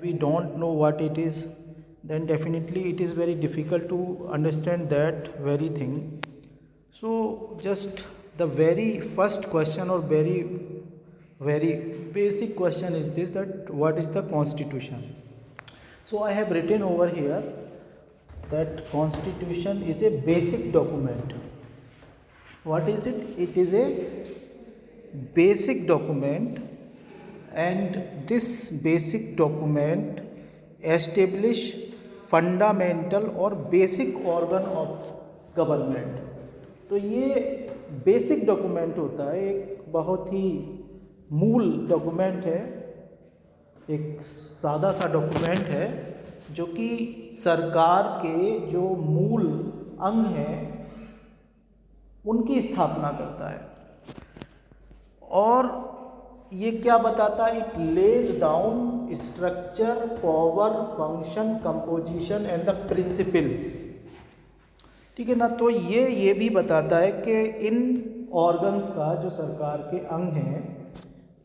we don't know what it is, then definitely it is very difficult to understand that very thing. So just the very first question or very basic question is this, that what is the constitution. So I have written over here that constitution is a basic document. What is it? It is a basic document, and this basic document establish fundamental और basic organ of government. तो ये basic document होता है, एक बहुत ही मूल document है, एक सादा सा डॉक्यूमेंट है जो कि सरकार के जो मूल अंग हैं उनकी स्थापना करता है. और ये क्या बताता है? It lays down structure, power, function, composition and the principle. ठीक है ना. तो ये भी बताता है कि इन ऑर्गन्स का, जो सरकार के अंग हैं,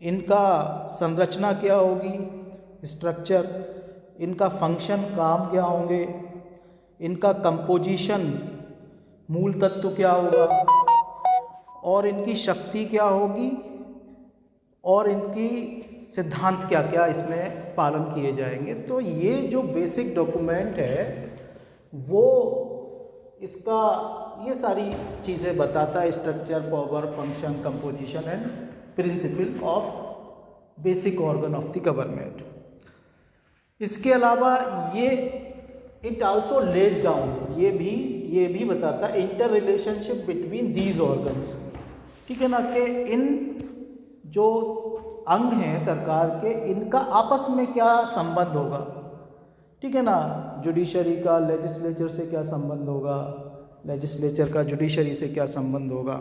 इनका संरचना क्या होगी, स्ट्रक्चर, इनका फंक्शन, काम क्या होंगे, इनका कंपोजिशन, मूल तत्व क्या होगा, और इनकी शक्ति क्या होगी, और इनकी सिद्धांत क्या क्या इसमें पालन किए जाएंगे. तो ये जो बेसिक डॉक्यूमेंट है वो इसका ये सारी चीज़ें बताता है, structure, power, function, composition and principle of basic organ of the government. इसके अलावा ये इट आल्सो लेज डाउन, ये भी बताता है inter relationship between these organs. ठीक है ना, कि इन जो अंग हैं सरकार के, इनका आपस में क्या संबंध होगा. ठीक है ना. जुडिशरी का लेजिस्लेचर से क्या संबंध होगा, लेजिस्लेचर का जुडिशरी से क्या संबंध होगा.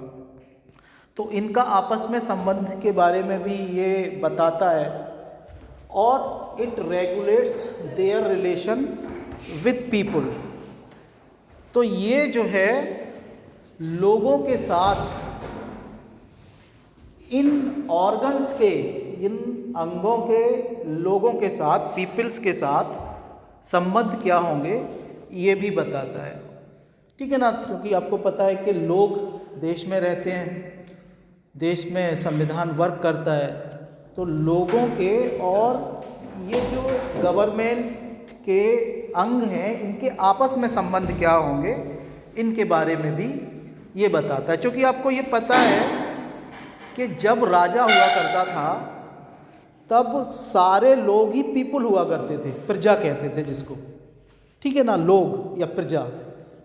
तो इनका आपस में संबंध के बारे में भी ये बताता है. और it regulates there relation with people. तो ये जो है लोगों के साथ, इन ऑर्गन्स के, इन अंगों के, लोगों के साथ, पीपल्स के साथ संबंध क्या होंगे ये भी बताता है. ठीक है ना. क्योंकि आपको पता है कि लोग देश में रहते हैं, देश में संविधान वर्क करता है, तो लोगों के और ये जो गवर्नमेंट के अंग हैं इनके आपस में संबंध क्या होंगे, इनके बारे में भी ये बताता है. क्योंकि आपको ये पता है कि जब राजा हुआ करता था तब सारे लोग ही पीपल हुआ करते थे, प्रजा कहते थे जिसको. ठीक है ना, लोग या प्रजा.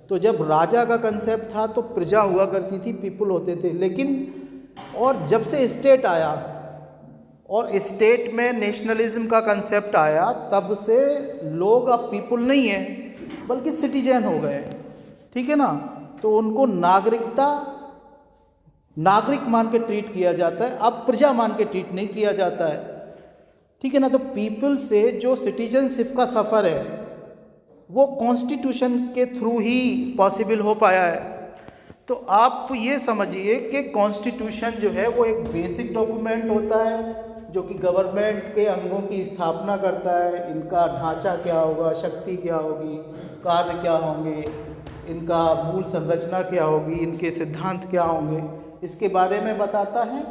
तो जब राजा का कंसेप्ट था तो प्रजा हुआ करती थी, पीपल होते थे. लेकिन और जब से स्टेट आया और स्टेट में नेशनलिज्म का कंसेप्ट आया, तब से लोग अब पीपल नहीं हैं बल्कि सिटीजन हो गए. ठीक है ना. तो उनको नागरिक मान के ट्रीट किया जाता है, अब प्रजा मान के ट्रीट नहीं किया जाता है. ठीक है ना. तो पीपल से जो सिटीजनशिप का सफ़र है वो कॉन्स्टिट्यूशन के थ्रू ही पॉसिबल हो पाया है. तो आप ये समझिए कि कॉन्स्टिट्यूशन जो है वो एक बेसिक डॉक्यूमेंट होता है जो कि गवर्नमेंट के अंगों की स्थापना करता है. इनका ढांचा क्या होगा, शक्ति क्या होगी, कार्य क्या होंगे, इनका मूल संरचना क्या होगी, इनके सिद्धांत क्या होंगे, इसके बारे में बताता है.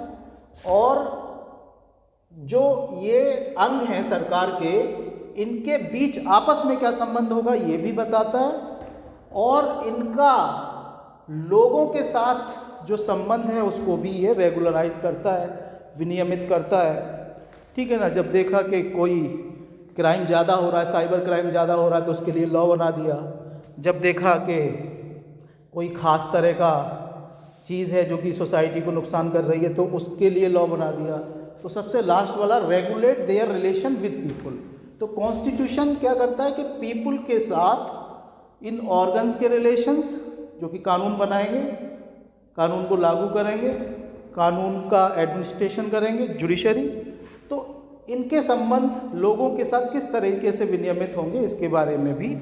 और जो ये अंग हैं सरकार के, इनके बीच आपस में क्या संबंध होगा ये भी बताता है. और इनका लोगों के साथ जो संबंध है उसको भी ये रेगुलराइज करता है, विनियमित करता है. ठीक है ना. जब देखा कि कोई क्राइम ज़्यादा हो रहा है, साइबर क्राइम ज़्यादा हो रहा है, तो उसके लिए लॉ बना दिया. जब देखा कि कोई ख़ास तरह का चीज़ है जो कि सोसाइटी को नुकसान कर रही है, तो उसके लिए लॉ बना दिया. तो सबसे लास्ट वाला, regulate there relation with people. तो कॉन्स्टिट्यूशन क्या करता है कि पीपल के साथ इन ऑर्गन्स के रिलेशंस, जो कि कानून बनाएंगे, कानून को लागू करेंगे, कानून का एडमिनिस्ट्रेशन करेंगे, जुडिशरी, तो इनके संबंध लोगों के साथ किस तरीके से विनियमित होंगे इसके बारे में भी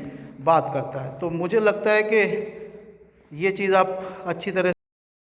बात करता है. तो मुझे लगता है कि ये चीज़ आप अच्छी तरह